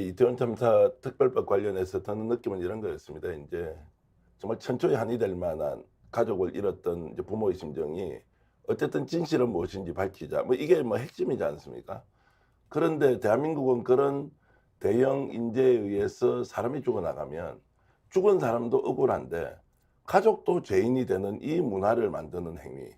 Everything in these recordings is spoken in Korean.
이태원 참사 특별법 관련해서 드는 느낌은 이런 거였습니다. 이제 정말 천초의 한이 될 만한 가족을 잃었던 이제 부모의 심정이 어쨌든 진실은 무엇인지 밝히자. 뭐 이게 뭐 핵심이지 않습니까? 그런데 대한민국은 그런 대형 인재에 의해서 사람이 죽어나가면 죽은 사람도 억울한데 가족도 죄인이 되는 이 문화를 만드는 행위.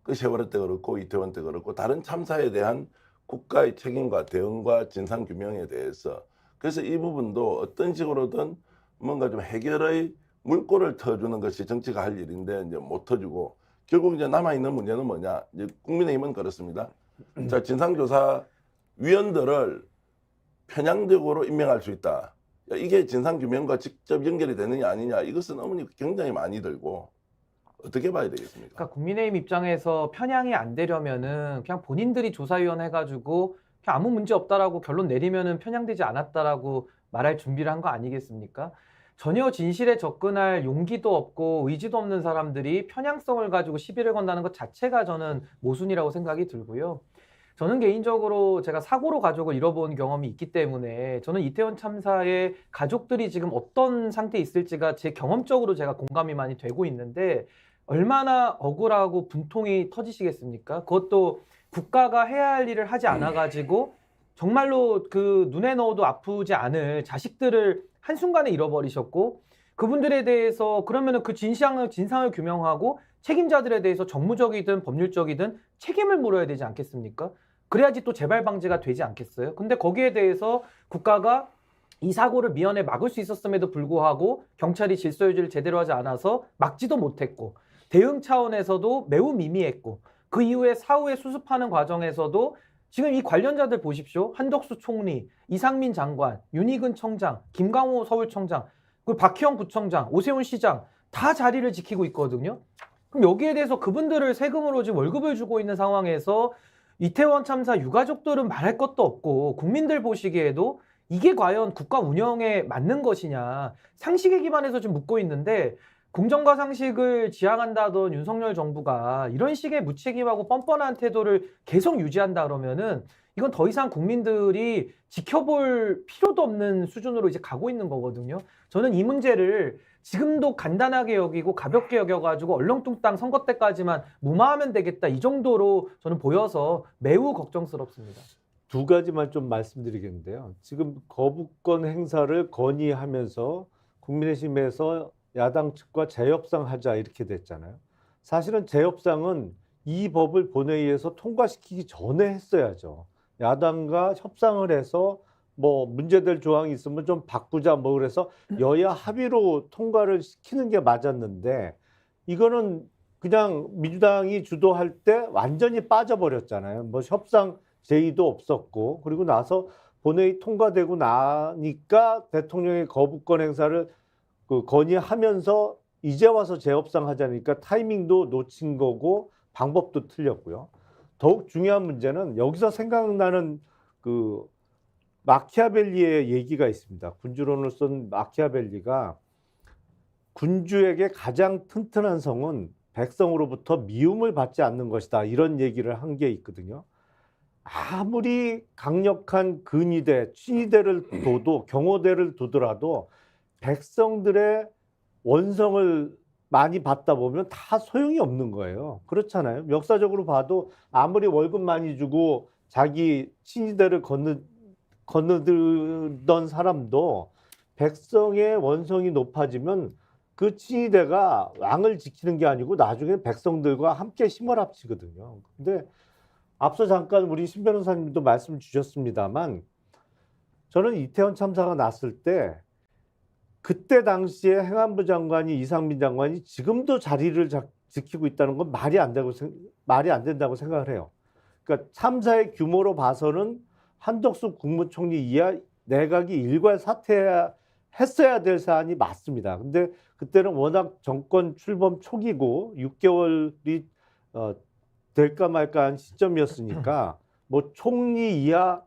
그 세월호 때 그렇고 이태원 때 그렇고 다른 참사에 대한 국가의 책임과 대응과 진상 규명에 대해서 그래서 이 부분도 어떤 식으로든 뭔가 좀 해결의 물꼬를 터주는 것이 정치가 할 일인데 이제 못 터주고 결국 이제 남아 있는 문제는 뭐냐? 이제 국민의힘은 그렇습니다. 자, 진상조사 위원들을 편향적으로 임명할 수 있다. 야, 이게 진상 규명과 직접 연결이 되느냐 아니냐 이것은 의문이 굉장히 많이 들고 어떻게 봐야 되겠습니까? 그러니까 국민의힘 입장에서 편향이 안 되려면은 그냥 본인들이 조사위원 해가지고 그냥 아무 문제 없다라고 결론 내리면은 편향되지 않았다라고 말할 준비를 한 거 아니겠습니까? 전혀 진실에 접근할 용기도 없고 의지도 없는 사람들이 편향성을 가지고 시비를 건다는 것 자체가 저는 모순이라고 생각이 들고요. 저는 개인적으로 제가 사고로 가족을 잃어본 경험이 있기 때문에 저는 이태원 참사의 가족들이 지금 어떤 상태에 있을지가 제 경험적으로 제가 공감이 많이 되고 있는데 얼마나 억울하고 분통이 터지시겠습니까? 그것도 국가가 해야 할 일을 하지 않아가지고 정말로 그 눈에 넣어도 아프지 않을 자식들을 한순간에 잃어버리셨고 그분들에 대해서 그러면은 그 진상을 규명하고 책임자들에 대해서 정무적이든 법률적이든 책임을 물어야 되지 않겠습니까? 그래야지 또 재발 방지가 되지 않겠어요? 근데 거기에 대해서 국가가 이 사고를 미연에 막을 수 있었음에도 불구하고 경찰이 질서 유지를 제대로 하지 않아서 막지도 못했고 대응 차원에서도 매우 미미했고 그 이후에 사후에 수습하는 과정에서도 지금 이 관련자들 보십시오. 한덕수 총리, 이상민 장관, 윤희근 청장, 김강호 서울청장, 그리고 박희영 부청장, 오세훈 시장 다 자리를 지키고 있거든요. 그럼 여기에 대해서 그분들을 세금으로 지금 월급을 주고 있는 상황에서 이태원 참사 유가족들은 말할 것도 없고 국민들 보시기에도 이게 과연 국가 운영에 맞는 것이냐 상식에 기반해서 지금 묻고 있는데 공정과 상식을 지향한다던 윤석열 정부가 이런 식의 무책임하고 뻔뻔한 태도를 계속 유지한다 그러면은 이건 더 이상 국민들이 지켜볼 필요도 없는 수준으로 이제 가고 있는 거거든요. 저는 이 문제를 지금도 간단하게 여기고 가볍게 여겨가지고 얼렁뚱땅 선거 때까지만 무마하면 되겠다 이 정도로 저는 보여서 매우 걱정스럽습니다. 두 가지만 좀 말씀드리겠는데요. 지금 거부권 행사를 건의하면서 국민의힘에서 야당 측과 재협상하자 이렇게 됐잖아요. 사실은 재협상은 이 법을 본회의에서 통과시키기 전에 했어야죠. 야당과 협상을 해서 뭐 문제될 조항이 있으면 좀 바꾸자 뭐 그래서 여야 합의로 통과를 시키는 게 맞았는데 이거는 그냥 민주당이 주도할 때 완전히 빠져버렸잖아요. 뭐 협상 제의도 없었고 그리고 나서 본회의 통과되고 나니까 대통령의 거부권 행사를 건의하면서 이제 와서 재협상하자니까 타이밍도 놓친 거고 방법도 틀렸고요. 더욱 중요한 문제는 여기서 생각나는 그 마키아벨리의 얘기가 있습니다. 군주론을 쓴 마키아벨리가 군주에게 가장 튼튼한 성은 백성으로부터 미움을 받지 않는 것이다. 이런 얘기를 한 게 있거든요. 아무리 강력한 근위대, 친위대를 둬도 경호대를 두더라도 백성들의 원성을 많이 받다 보면 다 소용이 없는 거예요. 그렇잖아요. 역사적으로 봐도 아무리 월급 많이 주고 자기 친위대를 건너들던 사람도 백성의 원성이 높아지면 그 친위대가 왕을 지키는 게 아니고 나중에 백성들과 함께 힘을 합치거든요. 근데 앞서 잠깐 우리 신 변호사님도 말씀 주셨습니다만 저는 이태원 참사가 났을 때 그때 당시에 행안부 장관이 이상민 장관이 지금도 자리를 지키고 있다는 건 말이 안 된다고 생각을 해요. 그러니까 참사의 규모로 봐서는 한덕수 국무총리 이하 내각이 일괄 사퇴했어야 될 사안이 맞습니다. 근데 그때는 워낙 정권 출범 초기고 6개월이 될까 말까 한 시점이었으니까 뭐 총리 이하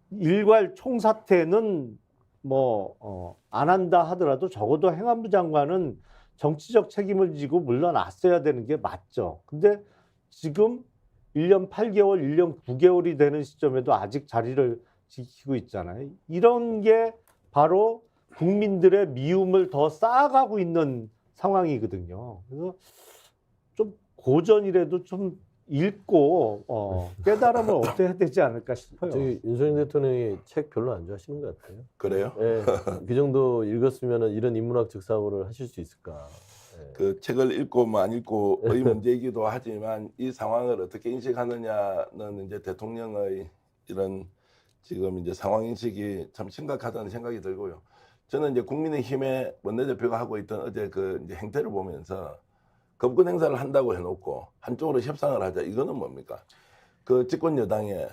일괄 총사퇴는 뭐 안 한다 하더라도 적어도 행안부 장관은 정치적 책임을 지고 물러났어야 되는 게 맞죠. 근데 지금 1년 8개월, 1년 9개월이 되는 시점에도 아직 자리를 지키고 있잖아요. 이런 게 바로 국민들의 미움을 더 쌓아가고 있는 상황이거든요. 그래서 좀 고전이라도 좀 읽고 깨달음을 얻어야 되지 않을까 싶어요. 저기 윤석열 대통령이 책 별로 안 좋아하시는 것 같아요. 그래요? 예, 그 정도 읽었으면 이런 인문학적 사고를 하실 수 있을까? 예. 그 책을 읽고 뭐 안 읽고의 문제이기도 하지만 이 상황을 어떻게 인식하느냐는 이제 대통령의 이런 지금 이제 상황 인식이 참 심각하다는 생각이 들고요. 저는 이제 국민의힘의 원내대표가 하고 있던 어제 그 이제 행태를 보면서 거부권 행사를 한다고 해놓고 한쪽으로 협상을 하자, 이거는 뭡니까? 그 집권 여당에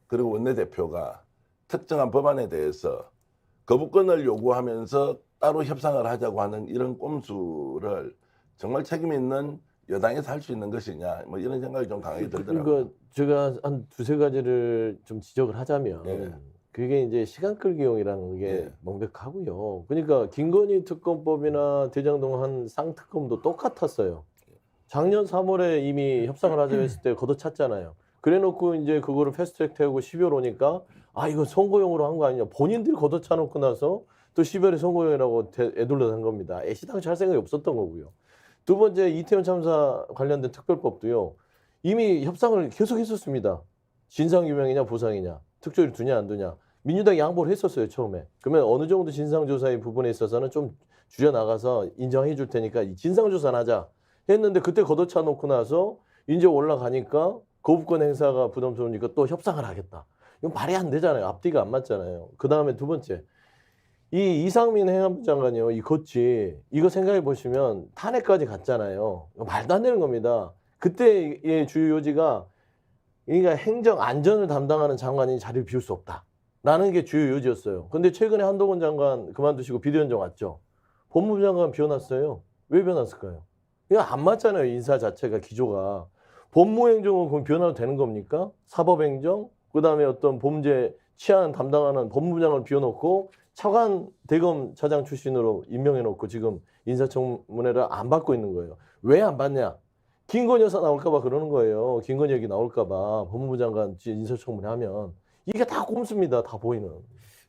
그리고 원내대표가 특정한 법안에 대해서 거부권을 요구하면서 따로 협상을 하자고 하는 이런 꼼수를 정말 책임 있는 여당에서 할 수 있는 것이냐, 뭐 이런 생각이 좀 강하게 들더라고요. 그러니까 제가 한 두세 가지를 좀 지적을 하자면 예. 그게 이제 시간 끌기용이라는 게 예. 명백하고요. 그러니까 김건희 특검법이나 대장동 한 쌍특검도 똑같았어요. 작년 3월에 이미 협상을 하자고 했을 때 걷어찼잖아요. 그래놓고 이제 그거를 패스트트랙 태우고 12월 오니까 아 이거 선거용으로 한 거 아니냐. 본인들이 걷어차놓고 나서 또 12월에 선거용이라고 애둘러 댄 겁니다. 애시당초 할 생각이 없었던 거고요. 두 번째 이태원 참사 관련된 특별법도요. 이미 협상을 계속 했었습니다. 진상규명이냐 보상이냐. 특조위를 두냐 안 두냐. 민주당이 양보를 했었어요. 처음에. 그러면 어느 정도 진상조사의 부분에 있어서는 좀 줄여나가서 인정해 줄 테니까 진상조사는 하자. 했는데 그때 걷어차 놓고 나서 이제 올라가니까 거부권 행사가 부담스러우니까 또 협상을 하겠다. 이건 말이 안 되잖아요. 앞뒤가 안 맞잖아요. 그 다음에 두 번째. 이 이상민 행안부 장관이요. 이 거치 이거 생각해 보시면 탄핵까지 갔잖아요. 이거 말도 안 되는 겁니다. 그때의 주요 요지가 그러니까 행정 안전을 담당하는 장관이 자리를 비울 수 없다라는 게 주요 요지였어요. 근데 최근에 한동훈 장관 그만두시고 비대위원장 왔죠. 법무부 장관 비워놨어요. 왜 비워놨을까요? 이거 안 맞잖아요. 인사 자체가 기조가. 법무행정은 그럼 비워놔도 되는 겁니까? 사법행정 그다음에 어떤 범죄 치안 담당하는 법무부장을 비워놓고 차관 대검 차장 출신으로 임명해놓고 지금 인사청문회를 안 받고 있는 거예요. 왜 안 받냐? 김건희 여사 나올까봐 그러는 거예요. 김건희 얘기 나올까봐 법무부 장관 인사청문회 하면 이게 다 꼼수입니다. 다 보이는.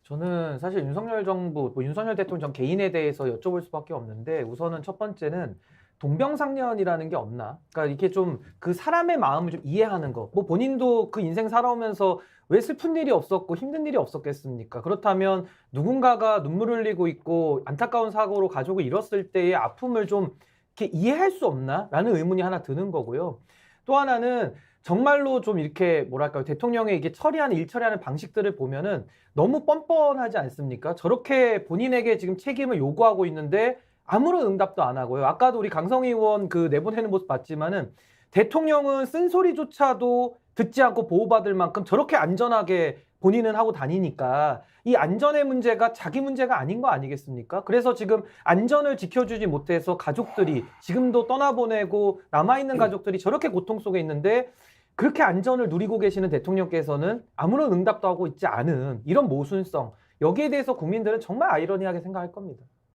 저는 사실 윤석열 정부, 뭐 윤석열 대통령 개인에 대해서 여쭤볼 수밖에 없는데 우선은 첫 번째는 동병상련이라는 게 없나? 그러니까 이렇게 좀 그 사람의 마음을 좀 이해하는 거. 뭐 본인도 그 인생 살아오면서 왜 슬픈 일이 없었고 힘든 일이 없었겠습니까? 그렇다면 누군가가 눈물 흘리고 있고 안타까운 사고로 가족을 잃었을 때의 아픔을 좀 이렇게 이해할 수 없나? 라는 의문이 하나 드는 거고요. 또 하나는 정말로 좀 이렇게 뭐랄까요. 대통령의 이게 처리하는 일 처리하는 방식들을 보면은 너무 뻔뻔하지 않습니까? 저렇게 본인에게 지금 책임을 요구하고 있는데 아무런 응답도 안 하고요. 아까도 우리 강성희 의원 그 내보내는 모습 봤지만은 대통령은 쓴소리조차도 듣지 않고 보호받을 만큼 저렇게 안전하게 본인은 하고 다니니까 이 안전의 문제가 자기 문제가 아닌 거 아니겠습니까? 그래서 지금 안전을 지켜주지 못해서 가족들이 지금도 떠나보내고 남아있는 가족들이 저렇게 고통 속에 있는데 그렇게 안전을 누리고 계시는 대통령께서는 아무런 응답도 하고 있지 않은 이런 모순성, 여기에 대해서 국민들은 정말 아이러니하게 생각할 겁니다.